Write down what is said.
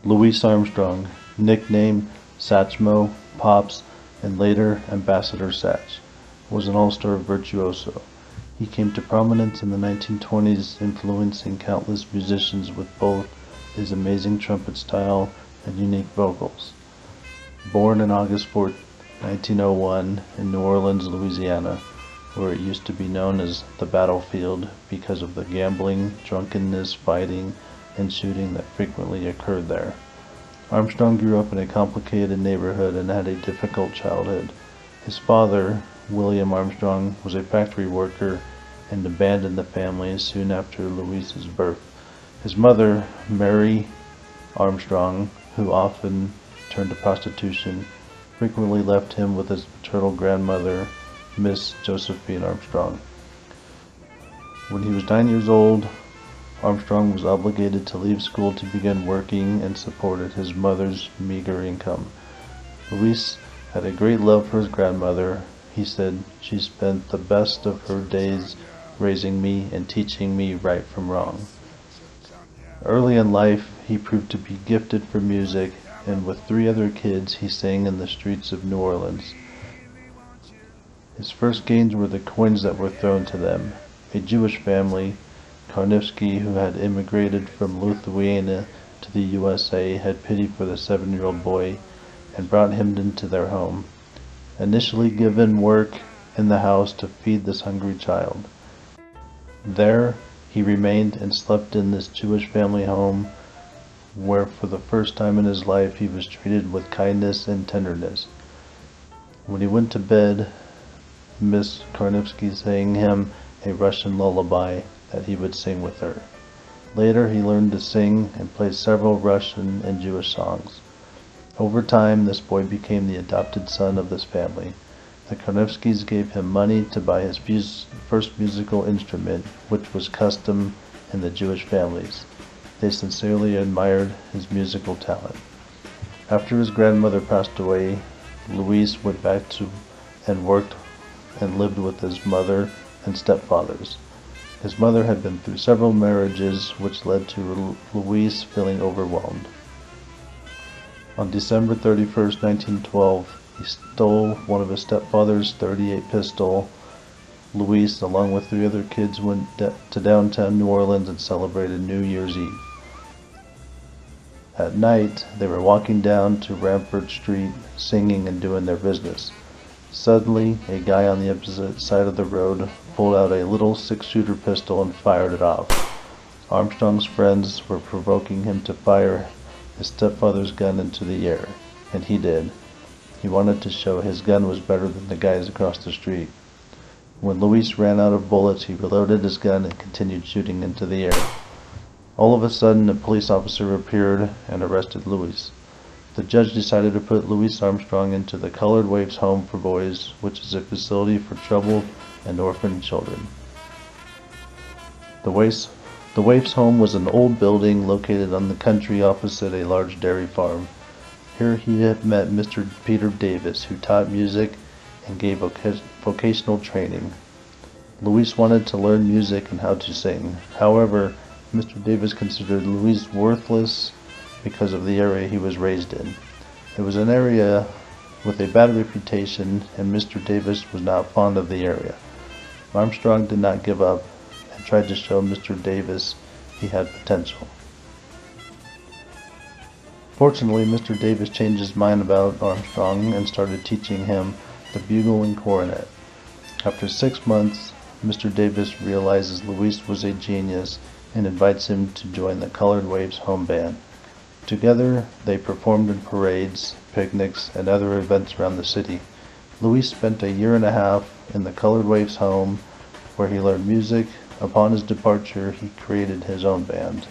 Louis Armstrong, nicknamed Satchmo, Pops, and later Ambassador Satch, was an all-star virtuoso. He came to prominence in the 1920s, influencing countless musicians with both his amazing trumpet style and unique vocals. Born on August 4, 1901 in New Orleans, Louisiana, where it used to be known as the battlefield because of the gambling, drunkenness, fighting, and shooting that frequently occurred there. Armstrong grew up in a complicated neighborhood and had a difficult childhood. His father, William Armstrong, was a factory worker and abandoned the family soon after Louis's birth. His mother, Mary Armstrong, who often turned to prostitution, frequently left him with his maternal grandmother, Miss Josephine Armstrong. When he was 9 years old, Armstrong was obligated to leave school to begin working and supported his mother's meager income. Louis had a great love for his grandmother. He said she spent the best of her days raising me and teaching me right from wrong. Early in life, he proved to be gifted for music, and with 3 other kids, he sang in the streets of New Orleans. His first gains were the coins that were thrown to them. A Jewish family, Karnifsky, who had immigrated from Lithuania to the USA, had pity for the 7-year-old boy and brought him into their home, initially given work in the house to feed this hungry child. There he remained and slept in this Jewish family home, where for the first time in his life he was treated with kindness and tenderness. When he went to bed, Miss Karnifsky sang him a Russian lullaby that he would sing with her. Later he learned to sing and play several Russian and Jewish songs. Over time, this boy became the adopted son of this family. The Karnifskys gave him money to buy his first musical instrument, which was custom in the Jewish families. They sincerely admired his musical talent. After his grandmother passed away, Louis went back to and worked and lived with his mother and stepfathers. His mother had been through several marriages, which led to Louis feeling overwhelmed. On December 31st, 1912, he stole one of his stepfather's .38 pistol. Louis, along with 3 other kids, went to downtown New Orleans and celebrated New Year's Eve. At night, they were walking down to Rampart Street, singing and doing their business. Suddenly, a guy on the opposite side of the road pulled out a little 6-shooter pistol and fired it off. Armstrong's friends were provoking him to fire his stepfather's gun into the air, and he did. He wanted to show his gun was better than the guys across the street. When Louis ran out of bullets, he reloaded his gun and continued shooting into the air. All of a sudden, a police officer appeared and arrested Louis. The judge decided to put Louis Armstrong into the Colored Waifs Home for Boys, which is a facility for troubled and orphaned children. The Waifs Home was an old building located on the country opposite a large dairy farm. Here he had met Mr. Peter Davis, who taught music and gave vocational training. Louis wanted to learn music and how to sing. However, Mr. Davis considered Louis worthless because of the area he was raised in. It was an area with a bad reputation, and Mr. Davis was not fond of the area. Armstrong did not give up and tried to show Mr. Davis he had potential. Fortunately, Mr. Davis changed his mind about Armstrong and started teaching him the bugle and cornet. After 6 months, Mr. Davis realizes Louis was a genius and invites him to join the Colored Waifs Home Band. Together, they performed in parades, picnics, and other events around the city. Louis spent a year and a half in the Colored Waifs home, where he learned music. Upon his departure, he created his own band.